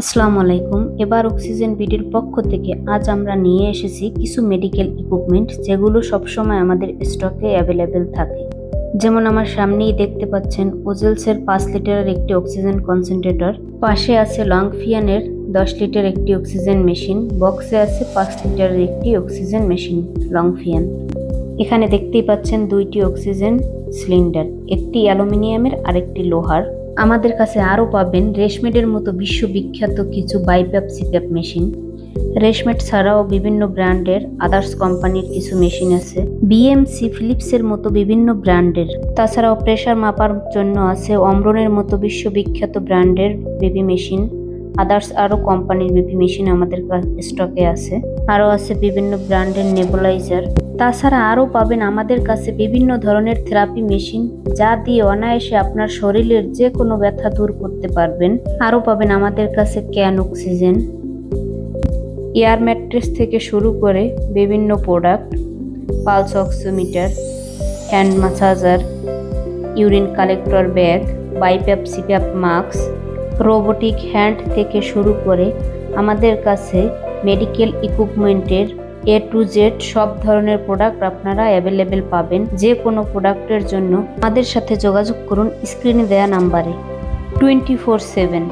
আসসালামু আলাইকুম। এবার অক্সিজেন বিডির পক্ষ থেকে আজ আমরা নিয়ে এসেছি কিছু মেডিকেল ইকুইপমেন্ট যেগুলো সবসময় আমাদের স্টকে অ্যাভেলেবেল থাকে। যেমন আমার সামনেই দেখতে পাচ্ছেন ওজেলসের 5 লিটারের একটি অক্সিজেন কনসেন্ট্রেটর, পাশে আছে লংফিয়ানের 10 লিটার একটি অক্সিজেন মেশিন, বক্সে আছে 5 লিটারের একটি অক্সিজেন মেশিন লংফিয়ান। এখানে দেখতেই পাচ্ছেন দুইটি অক্সিজেন সিলিন্ডার, একটি অ্যালুমিনিয়ামের আর একটি লোহার। আমাদের কাছে আরও পাবেন রেশমেডের মতো বিশ্ববিখ্যাত কিছু বাইপ্যাপ সিপ্যাপ মেশিন। রেশমেড ছাড়াও বিভিন্ন ব্র্যান্ডের আদার্স কোম্পানির কিছু মেশিন আছে, বিএমসি ফিলিপসের মতো বিভিন্ন ব্র্যান্ডের। তাছাড়াও প্রেশার মাপার জন্য আছে অমরনের মতো বিশ্ববিখ্যাত ব্র্যান্ডের বেবি মেশিন। আদার্স আরও কোম্পানির বেবি মেশিন আমাদের স্টকে আছে। আরও আছে বিভিন্ন ব্র্যান্ডের নেবুলাইজার। তাছাড়া আরও পাবেন আমাদের কাছে বিভিন্ন ধরনের থেরাপি মেশিন, যা দিয়ে অনায়াসে আপনার শরীরের যে কোনো ব্যথা দূর করতে পারবেন। আরও পাবেন আমাদের কাছে ক্যান অক্সিজেন, এয়ার ম্যাট্রেস থেকে শুরু করে বিভিন্ন product, pulse oximeter, hand massager, urine collector bag, BiPAP CPAP mask, robotic hand থেকে শুরু করে আমাদের কাছে মেডিকেল ইকুইপমেন্টের A to Z সব ধরনের প্রোডাক্ট আপনারা অ্যাভেলেবেল পাবেন। যে কোনো প্রোডাক্টের জন্য আমাদের সাথে যোগাযোগ করুন স্ক্রিনে দেওয়া নাম্বারে 24/7।